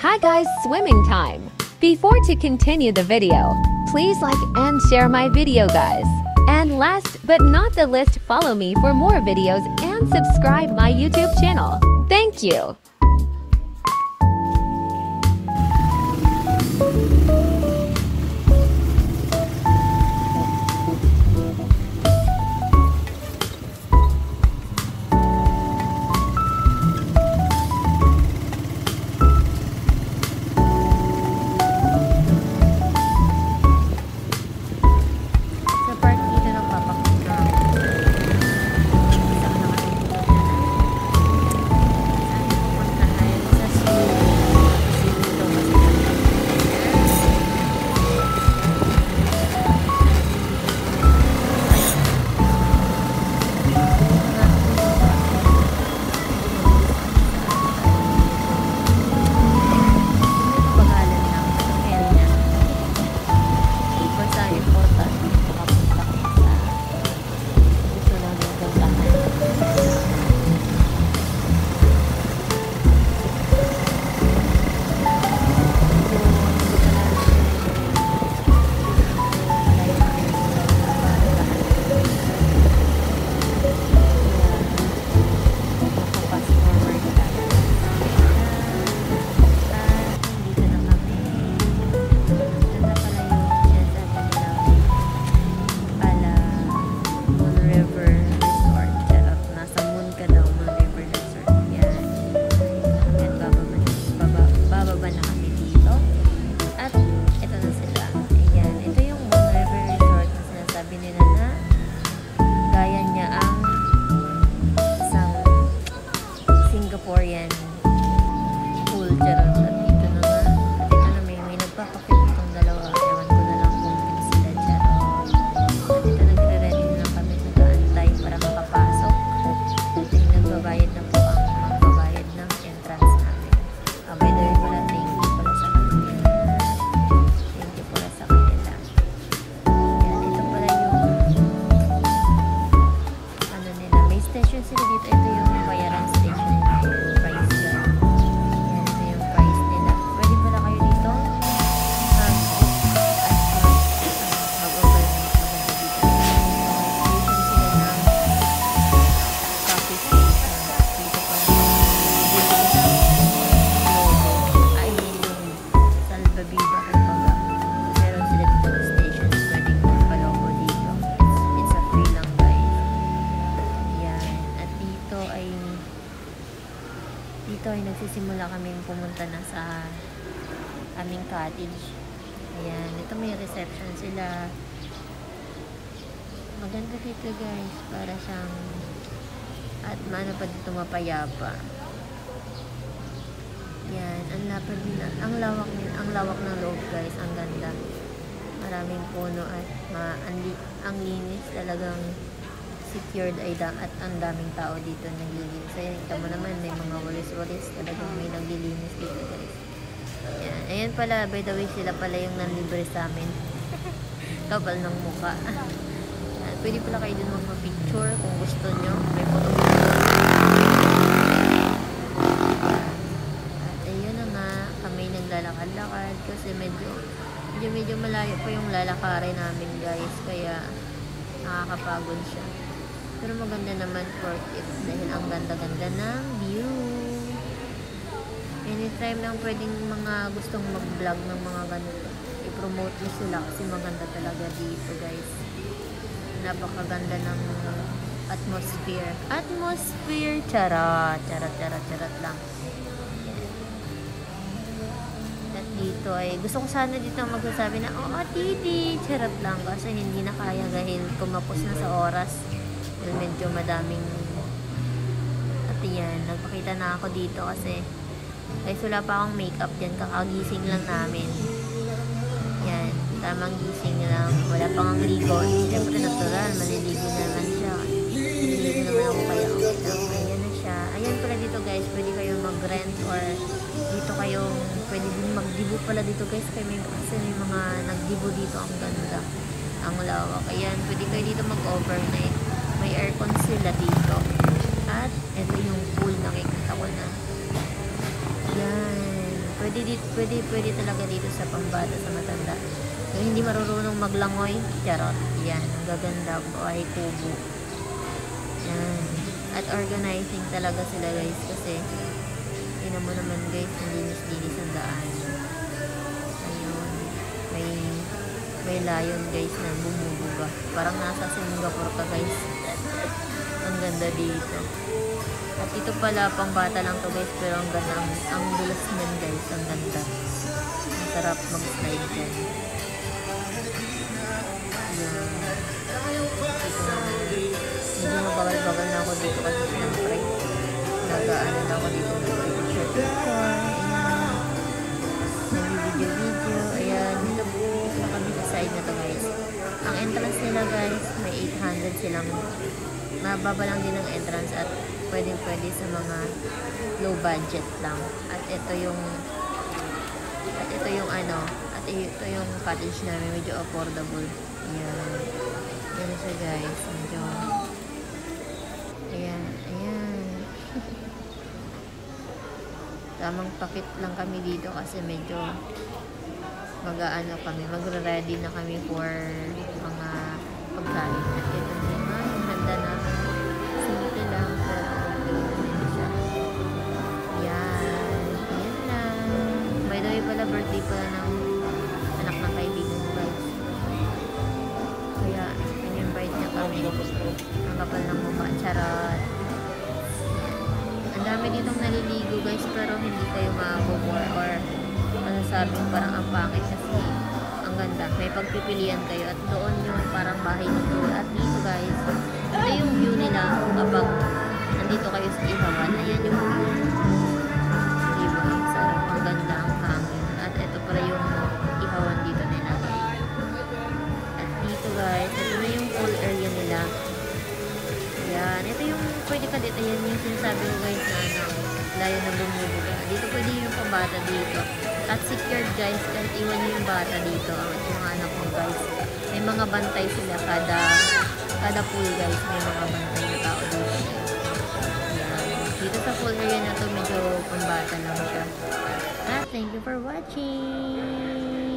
Hi guys, swimming time! Before to continue the video, please like and share my video guys. And last but not the least, follow me for more videos and subscribe my YouTube channel. Thank you! Singaporean pool dyan at dito na nga. At ito na may nagpapakit itong dalawa. Ewan ko na lang kung sila dyan. At ito nagre-ready na lang kami sa kaantay para makapasok. At yung nagbabayad na po ang magbabayad ng entrance namin. By the way pala, thank you pala sa kanila. Thank you pala sa kanila. Yan, ito pala yung ano nila. May station sila dito. Ito yung bayaran station. Dito ay nagsisimula kaming pumunta na sa aming cottage. Ayan, ito may reception sila. Maganda dito guys, para siyang at maano pa dito mapayapa. Yan, ang lapad nila, ang lawak ng loob guys, ang ganda. Maraming puno at ang linis, talagang secured ay at ang daming tao dito naglilinis. Ayan, kita mo naman, may mga walis-walis, talagang may naglilinis dito guys. Ayan, ayan pala, by the way, sila pala yung nanlibre sa amin. Kapal ng muka. Ayan, pwede pala kayo din magpa-picture kung gusto nyo. May photo. At ayun na nga, kami naglalakad-lakad kasi medyo malayo pa yung lalakarin namin guys, kaya nakakapagod siya. Pero maganda naman for it dahil ang ganda-ganda ng view. Anytime lang pwedeng mga gustong mag-vlog ng mga ganito, i-promote nyo sila kasi maganda talaga dito guys. Napakaganda ng atmosphere. Charot lang. At dito ay gusto ko sana dito magsasabi na titi, charot lang, kasi hindi na kaya dahil kumapos na sa oras. Medyo madaming at yan, nagpakita na ako dito kasi guys, wala pa akong makeup dyan, kakagising lang namin. Yan, tamang gising lang, wala pang ang ligo. Siyempre natural, maliligo naman siya, maliligo naman ako, kaya okay lang. Ayan na siya. Ayan pala dito guys, pwede kayong mag-rent or dito kayong pwede din mag-dibo pala dito guys, kasi may mga nag-dibo dito. Ang ganda, ang lawak. Ayan, pwede kayo dito mag-overnight. May aircon sila dito. At ito yung pool, nakikita ko na. Yan. Pwede talaga dito sa pambata sa matanda. Yung hindi marunong maglangoy, charot. Yan, ang gaganda po ay kubo. Yan. At organizing talaga sila guys kasi tingnan mo naman guys, linis ang daan. Ayun. May lion guys na bumubuga. Parang nasa Singapore ka guys. Ang ganda dito. At ito pala pang bata lang to guys, pero ang ganda, ang dulas niyan guys, ang ganda. Ang sarap mag-slide dyan. Medyo mabagal-bagal na ako dito kasi siyempre nag-ano na ako dito nag-picture. Nag-video. Ayan, dito po kami sa side na to guys. Ang entrance nila guys, may 800 silang, mababa lang din ang entrance at pwede sa mga low budget lang. At ito yung cottage namin, medyo affordable. Ayan. Yan siya guys. Medyo ayan. Tamang pakit lang kami dito kasi medyo magre-ready na kami for mga pagkain. At ito naman, yung ganda namin. Simple lang, pero okay siya. Yan lang. By the way pala, birthday pala ng anak ng kaibigan ko guys. Kaya, in-invite niya kami. Ang kapal ng mukha, charot. Ang dami ditong naliligo guys, pero hindi kayo ma-bumor or masasabing parang ang pangit kasi ang ganda. May pagpipilian kayo at doon yung parang bahay nito. At dito guys, ito yung view nila kapag nandito kayo sa Ihawan. Ayan yung diba, ang sarap, ang ganda, ang hangin. At ito pala yung Ihawan dito nila guys. At dito guys, ito na yung pool area nila. Ayan, ito yung pwede ka dito. Ayan yung sinasabi ko guys na layo na bumubuga. Dito pwede yung pambata dito. At secured guys, kahit iwan nyo yung bata dito, ang mga anak mo guys. May mga bantay sila kada pool guys, may mga bantay na tao dito. Ayan. Dito sa pool area na to, medyo pambata lang siya. At thank you for watching!